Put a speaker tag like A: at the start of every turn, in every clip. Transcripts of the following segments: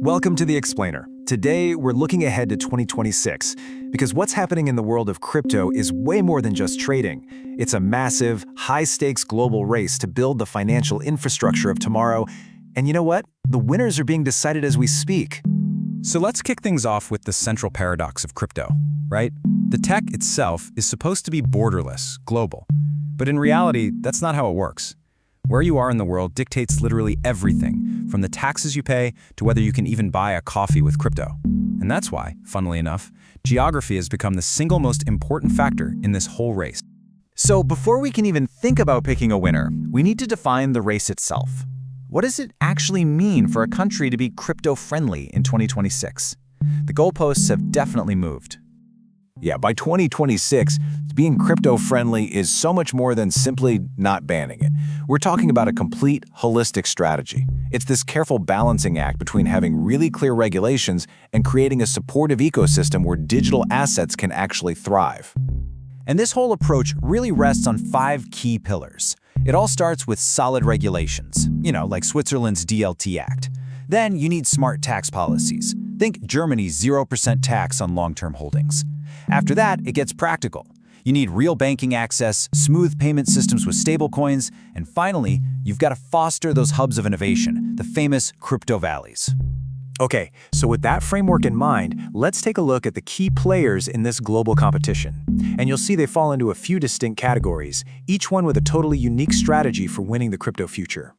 A: Welcome to The Explainer. Today, we're looking ahead to 2026, because what's happening in the world of crypto is way more than just trading. It's a massive, high-stakes global race to build the financial infrastructure of tomorrow. And you know what? The winners are being decided as we speak.
B: So let's kick things off with the central paradox of crypto, right? The tech itself is supposed to be borderless, global. But in reality, that's not how it works. Where you are in the world dictates literally everything, from the taxes you pay to whether you can even buy a coffee with crypto. And that's why, funnily enough, geography has become the single most important factor in this whole race.
C: So before we can even think about picking a winner, we need to define the race itself. What does it actually mean for a country to be crypto-friendly in 2026? The goalposts have definitely moved.
A: Yeah, by 2026, being crypto-friendly is so much more than simply not banning it. We're talking about a complete, holistic strategy. It's this careful balancing act between having really clear regulations and creating a supportive ecosystem where digital assets can actually thrive.
C: And this whole approach really rests on 5 key pillars. It all starts with solid regulations, like Switzerland's DLT Act. Then you need smart tax policies. Think Germany's 0% tax on long-term holdings. After that, it gets practical. You need real banking access, smooth payment systems with stablecoins, and finally, you've got to foster those hubs of innovation, the famous crypto valleys.
A: Okay, so with that framework in mind, let's take a look at the key players in this global competition. And you'll see they fall into a few distinct categories, each one with a totally unique strategy for winning the crypto future.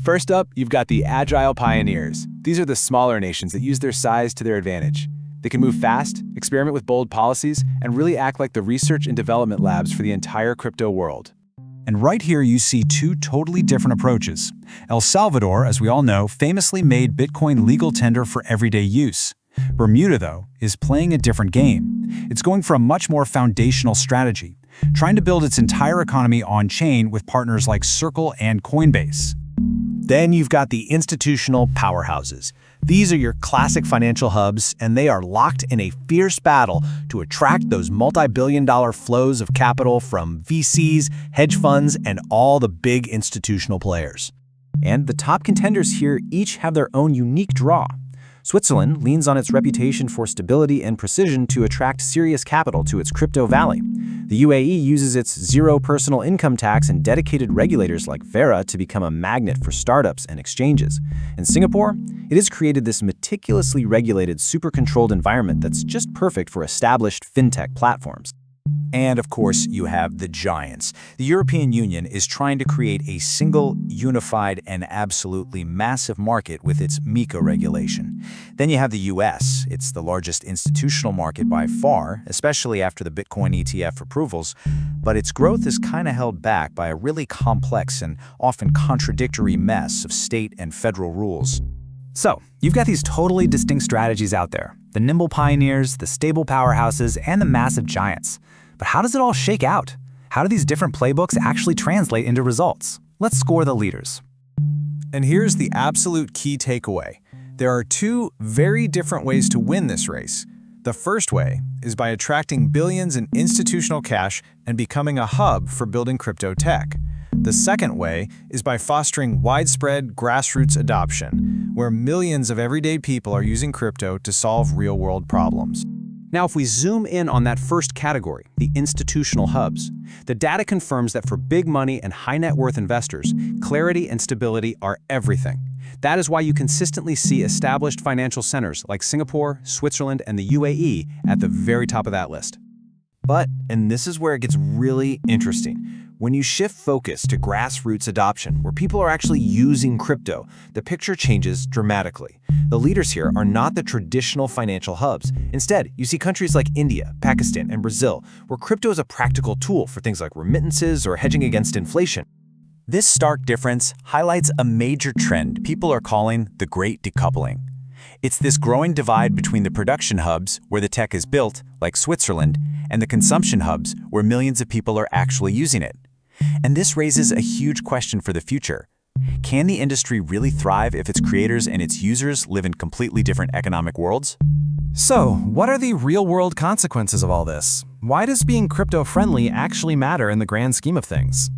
A: First up, you've got the agile pioneers. These are the smaller nations that use their size to their advantage. They can move fast, experiment with bold policies, and really act like the research and development labs for the entire crypto world.
B: And right here you see 2 totally different approaches. El Salvador, as we all know, famously made Bitcoin legal tender for everyday use. Bermuda, though, is playing a different game. It's going for a much more foundational strategy, trying to build its entire economy on-chain with partners like Circle and Coinbase.
C: Then you've got the institutional powerhouses. These are your classic financial hubs, and they are locked in a fierce battle to attract those multi-billion-dollar flows of capital from VCs, hedge funds, and all the big institutional players. And the top contenders here each have their own unique draw. Switzerland leans on its reputation for stability and precision to attract serious capital to its crypto valley. The UAE uses its zero personal income tax and dedicated regulators like Vera to become a magnet for startups and exchanges. In Singapore, it has created this meticulously regulated, super-controlled environment that's just perfect for established fintech platforms. And of course, you have the giants. The European Union is trying to create a single, unified, and absolutely massive market with its MiCA regulation. Then you have the US. It's the largest institutional market by far, especially after the Bitcoin ETF approvals, but its growth is kind of held back by a really complex and often contradictory mess of state and federal rules. So, you've got these totally distinct strategies out there: the nimble pioneers, the stable powerhouses, and the massive giants. But how does it all shake out? How do these different playbooks actually translate into results? Let's score the leaders.
A: And here's the absolute key takeaway. There are 2 very different ways to win this race. The first way is by attracting billions in institutional cash and becoming a hub for building crypto tech. The second way is by fostering widespread grassroots adoption, where millions of everyday people are using crypto to solve real-world problems.
B: Now, if we zoom in on that first category, the institutional hubs, the data confirms that for big money and high net worth investors, clarity and stability are everything. That is why you consistently see established financial centers like Singapore, Switzerland, and the UAE at the very top of that list.
C: But, and this is where it gets really interesting, when you shift focus to grassroots adoption, where people are actually using crypto, the picture changes dramatically. The leaders here are not the traditional financial hubs. Instead, you see countries like India, Pakistan, and Brazil, where crypto is a practical tool for things like remittances or hedging against inflation. This stark difference highlights a major trend people are calling the Great Decoupling. It's this growing divide between the production hubs, where the tech is built, like Switzerland, and the consumption hubs, where millions of people are actually using it. And this raises a huge question for the future. Can the industry really thrive if its creators and its users live in completely different economic worlds?
A: So, what are the real-world consequences of all this? Why does being crypto-friendly actually matter in the grand scheme of things?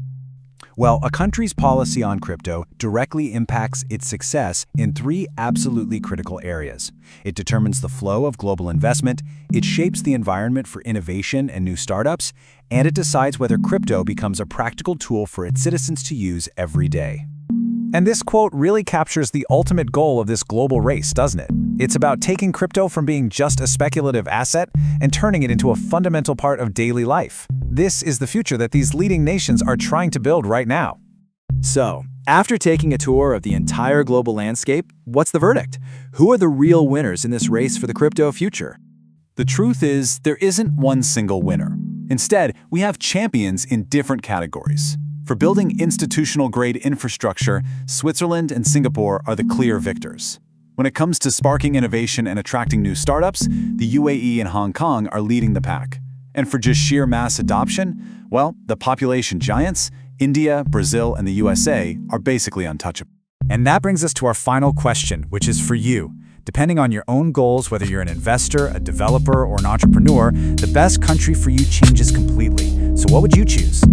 A: Well, a country's policy on crypto directly impacts its success in three absolutely critical areas. It determines the flow of global investment, it shapes the environment for innovation and new startups, and it decides whether crypto becomes a practical tool for its citizens to use every day. And this quote really captures the ultimate goal of this global race, doesn't it? It's about taking crypto from being just a speculative asset and turning it into a fundamental part of daily life. This is the future that these leading nations are trying to build right now.
D: So, after taking a tour of the entire global landscape, what's the verdict? Who are the real winners in this race for the crypto future?
B: The truth is, there isn't one single winner. Instead, we have champions in different categories. For building institutional-grade infrastructure, Switzerland and Singapore are the clear victors. When it comes to sparking innovation and attracting new startups, the UAE and Hong Kong are leading the pack. And for just sheer mass adoption, well, the population giants, India, Brazil, and the USA are basically untouchable.
A: And that brings us to our final question, which is for you. Depending on your own goals, whether you're an investor, a developer, or an entrepreneur, the best country for you changes completely. So what would you choose?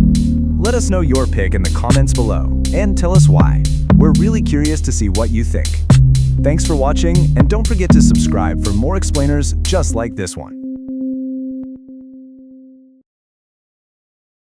C: Let us know your pick in the comments below, and tell us why. We're really curious to see what you think. Thanks for watching, and don't forget to subscribe for more explainers just like this one.